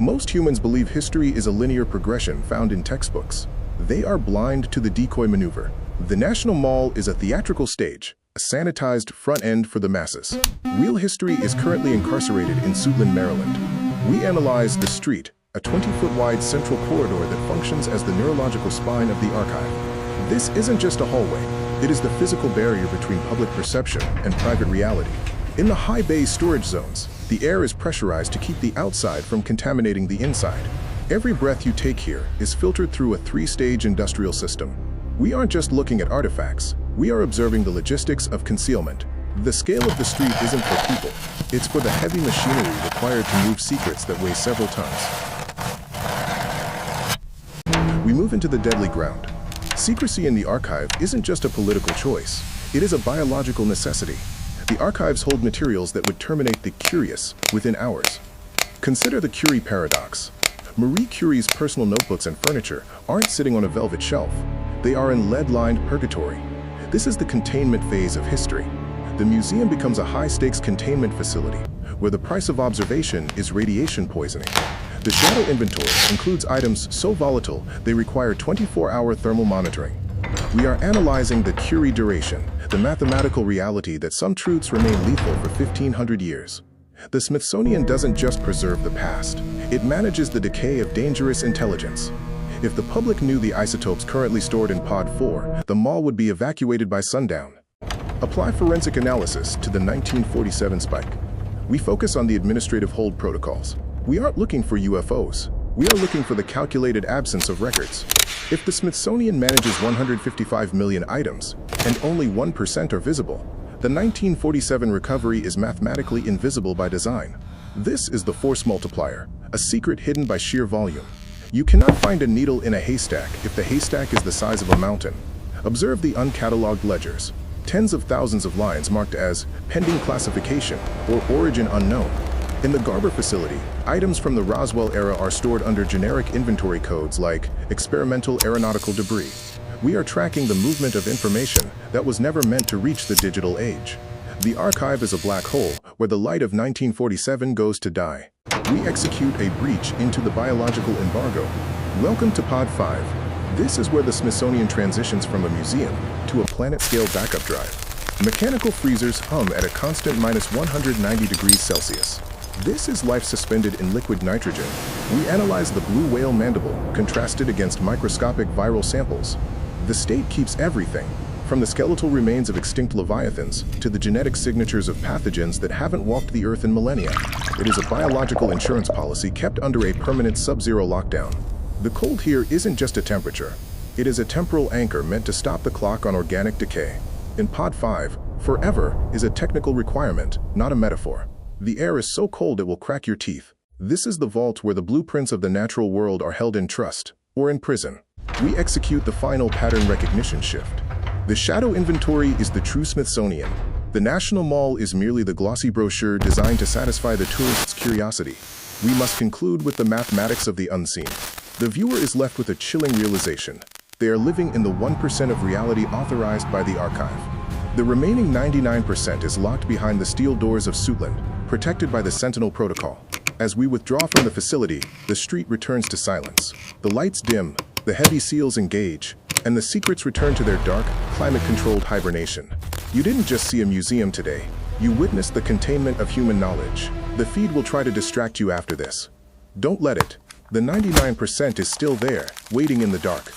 Most humans believe history is a linear progression found in textbooks. They are blind to the decoy maneuver. The National Mall is a theatrical stage, a sanitized front end for the masses. Real history is currently incarcerated in Suitland, Maryland. We analyze the street, a 20-foot wide central corridor that functions as the neurological spine of the archive. This isn't just a hallway. It is the physical barrier between public perception and private reality. In the high bay storage zones, the air is pressurized to keep the outside from contaminating the inside. Every breath you take here is filtered through a 3-stage industrial system. We aren't just looking at artifacts, we are observing the logistics of concealment. The scale of the street isn't for people, it's for the heavy machinery required to move secrets that weigh several tons. We move into the deadly ground. Secrecy in the archive isn't just a political choice, it is a biological necessity. The archives hold materials that would terminate the curious within hours. Consider the Curie paradox. Marie Curie's personal notebooks and furniture aren't sitting on a velvet shelf. They are in lead-lined purgatory. This is the containment phase of history. The museum becomes a high-stakes containment facility, where the price of observation is radiation poisoning. The shadow inventory includes items so volatile they require 24-hour thermal monitoring. We are analyzing the Curie duration, the mathematical reality that some truths remain lethal for 1,500 years. The Smithsonian doesn't just preserve the past, it manages the decay of dangerous intelligence. If the public knew the isotopes currently stored in Pod 4, the mall would be evacuated by sundown. Apply forensic analysis to the 1947 spike. We focus on the administrative hold protocols. We aren't looking for UFOs. We are looking for the calculated absence of records. If the Smithsonian manages 155 million items, and only 1% are visible, the 1947 recovery is mathematically invisible by design. This is the force multiplier, a secret hidden by sheer volume. You cannot find a needle in a haystack if the haystack is the size of a mountain. Observe the uncatalogued ledgers. Tens of thousands of lines marked as pending classification or origin unknown. In the Garber facility, items from the Roswell era are stored under generic inventory codes like experimental aeronautical debris. We are tracking the movement of information that was never meant to reach the digital age. The archive is a black hole where the light of 1947 goes to die. We execute a breach into the biological embargo. Welcome to Pod 5. This is where the Smithsonian transitions from a museum to a planet-scale backup drive. Mechanical freezers hum at a constant minus 190 degrees Celsius. This is life suspended in liquid nitrogen. We analyze the blue whale mandible, contrasted against microscopic viral samples. The state keeps everything, from the skeletal remains of extinct leviathans to the genetic signatures of pathogens that haven't walked the Earth in millennia. It is a biological insurance policy kept under a permanent sub-zero lockdown. The cold here isn't just a temperature. It is a temporal anchor meant to stop the clock on organic decay. In Pod 5, forever is a technical requirement, not a metaphor. The air is so cold it will crack your teeth. This is the vault where the blueprints of the natural world are held in trust, or in prison. We execute the final pattern recognition shift. The shadow inventory is the true Smithsonian. The National Mall is merely the glossy brochure designed to satisfy the tourist's curiosity. We must conclude with the mathematics of the unseen. The viewer is left with a chilling realization. They are living in the 1% of reality authorized by the archive. The remaining 99% is locked behind the steel doors of Suitland, protected by the Sentinel Protocol. As we withdraw from the facility, the street returns to silence. The lights dim, the heavy seals engage, and the secrets return to their dark, climate-controlled hibernation. You didn't just see a museum today. You witnessed the containment of human knowledge. The feed will try to distract you after this. Don't let it. The 99% is still there, waiting in the dark.